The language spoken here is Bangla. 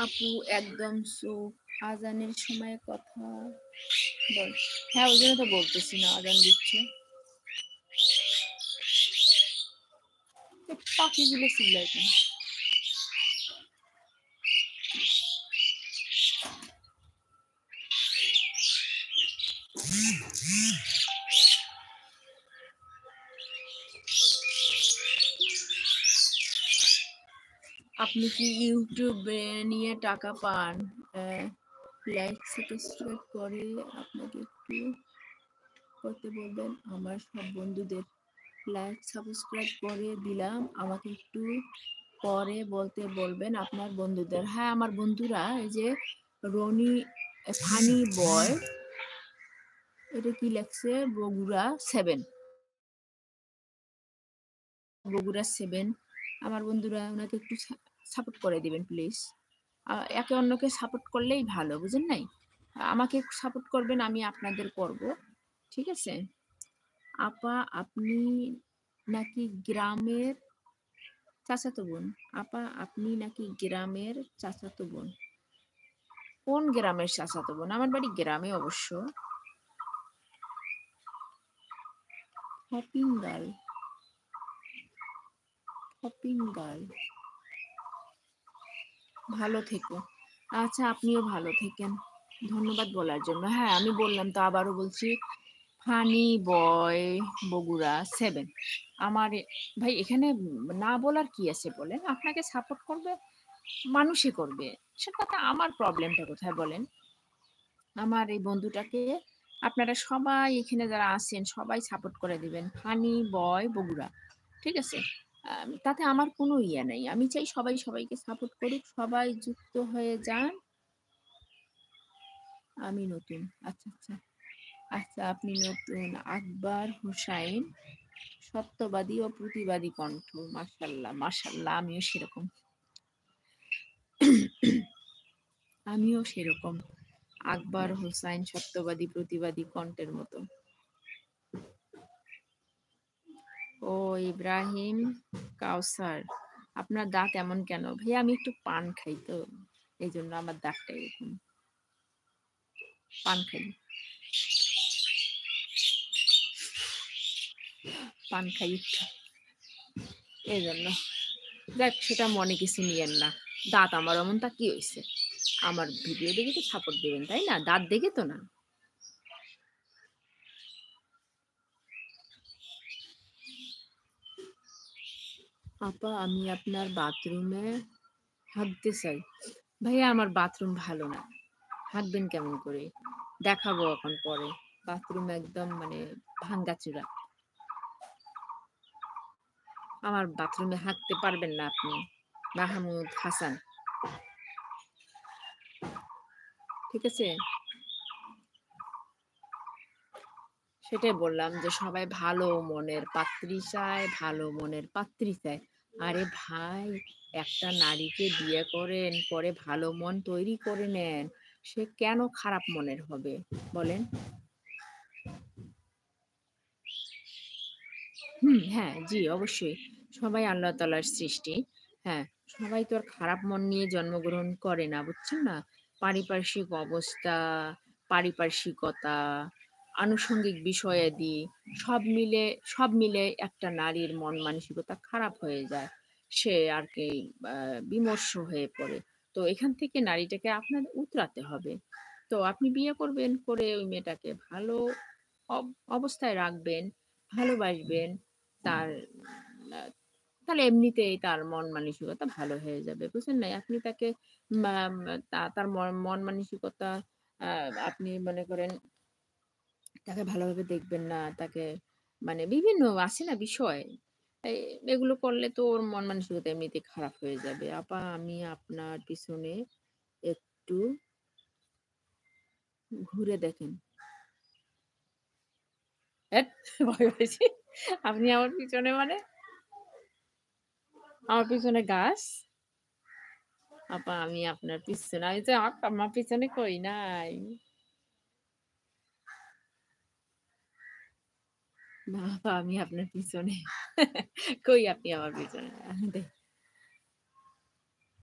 আপু একদম চুপ, আজানের সময় কথা বল। হ্যাঁ, ওই জন্য তো বলতেছি না, আজান দিচ্ছে। পাখিগুলো চিল্লায় কেন? আপনি কি ইউটিউব নিয়ে টাকা পান? লাইক সাবস্ক্রাইব করে আপনাকে একটু করতে বলবেন। আমার সব বন্ধুদের লাইক সাবস্ক্রাইব করে দিলাম, আমাকে একটু পরে বলতে বলবেন আপনার বন্ধুদের। হ্যাঁ, আমার বন্ধুরা এই যে রনি ফানি বয়, এটা কি লেখছে, বগুড়া 7, বগুড়া 7 আমার বন্ধুরা, ওনাকে একটু সাপোর্ট করে দিবেন প্লিজ। একে অন্যকে সাপোর্ট করলেই ভালো, বুঝেন নাই? আমাকে সাপোর্ট করবেন, আমি আপনাদের করব, ঠিক আছে? আপা আপনি নাকি গ্রামের চাচাতো বোন? আপা আপনি নাকি গ্রামের চাচাতো বোন? কোন গ্রামের চাচাতো বোন? আমার বাড়ি গ্রামে অবশ্য। হপিং গার্ল, হপিং গার্ল, ভালো থেকো। আচ্ছা, আপনিও ভালো থেকেন, ধন্যবাদ বলার জন্য। হ্যাঁ, আমি বললাম তো, আবারও বলছি, ফানি বয় বগুড়া 7 আমার। ভাই এখানে না বলার কি আছে বলেন? আপনাকে সাপোর্ট করবে মানুষই করবে, সে কথা। আমার প্রবলেমটা কোথায় বলেন? আমার এই বন্ধুটাকে আপনারা সবাই এখানে যারা আছেন সবাই সাপোর্ট করে দিবেন, ফানি বয় বগুড়া, ঠিক আছে? তাতে আমার কোনো ইয়ে নেই, আমি চাই সবাই সবাইকে সাপোর্ট করুক, সবাই যুক্ত হয়ে যান। আমি নতুন, আচ্ছা আচ্ছা আচ্ছা, আপনি নতুন। আকবর হুসাইন, সত্যবাদী ও প্রতিবাদী কণ্ঠ। মাশাল্লাহ মাশাল্লাহ, আমিও সেরকম, আমিও সেরকম আকবর হুসাইন সত্যবাদী প্রতিবাদী কণ্ঠের মতো। ও ইব্রাহিম কাউসার, আপনার দাঁত এমন কেন? ভাইয়া আমি একটু পান খাই তো, এই জন্য আমার দাঁতটা এরকম। পান খাই, পান খাই একটু, এই জন্য। দেখ, সেটা মনে কিছু নিয়েন না। দাঁত আমার এমন, তা কি হয়েছে? আমার ভিডিও দেখে তো সাপোর্ট দেবেন, তাই না? দাঁত দেখে তো না। আপা আমি আপনার বাথরুমে হাঁকতে চাই। ভাইয়া আমার বাথরুম ভালো না, হাঁকবেন কেমন করে? দেখাবো এখন পরে। বাথরুম একদম মানে ভাঙ্গাচুরা, আমার বাথরুমে হাঁকতে পারবেন না আপনি। মাহমুদ হাসান, ঠিক আছে? সেটাই বললাম যে সবাই ভালো মনের পাত্রী চায়, ভালো মনের পাত্রী চায়। আরে ভাই, একটা নারীকে বিয়ে করেন, পরে ভালো মন তৈরি করে নেন, সে কেন খারাপ মনের হবে বলেন? হ্যাঁ, জি, অবশ্যই। সবাই আল্লাহ তাআলার সৃষ্টি। হ্যাঁ, সবাই তো আর খারাপ মন নিয়ে জন্মগ্রহণ করে না, বুঝছেন না? পারিপার্শ্বিক অবস্থা, পারিপার্শ্বিকতা, আনুষঙ্গিক বিষয়াদি সব মিলে একটা নারীর মন মানসিকতা খারাপ হয়ে যায়। সে আরকি বিমর্ষ হয়ে পড়ে। তো এখান থেকে নারীটাকে আপনার উতরাতে হবে। তো আপনি বিয়ে করবেন, করে ওই মেয়েটাকে ভালো অব অবস্থায় রাখবেন, ভালোবাসবেন। তার আ তাহলে এমনিতেই তার মন মানসিকতা ভালো হয়ে যাবে। বুঝেন নাই? আপনি তাকে মা মা তার মন মানসিকতা, আ আপনি মনে করেন তাকে ভালোভাবে দেখবেন না। তাকে মানে বিভিন্ন আছে না বিষয়। এ এগুলো করলে তো ওর মন মানসিকতা এমনিতেই খারাপ হয়ে যাবে। আপা আমি আপনার পিছনে একটু ঘুরে দেখেন। হ্যাট! ভয় পেয়েছি। আপনি আমার পিছনে মানে? আমার পিছনে গাছ? আপা আমি আপনার পিছনে, আমি যে আমার পিছনে কই নাই। না আপা, আমি আপনার পিছনে। কই আপনি আমার পিছনে?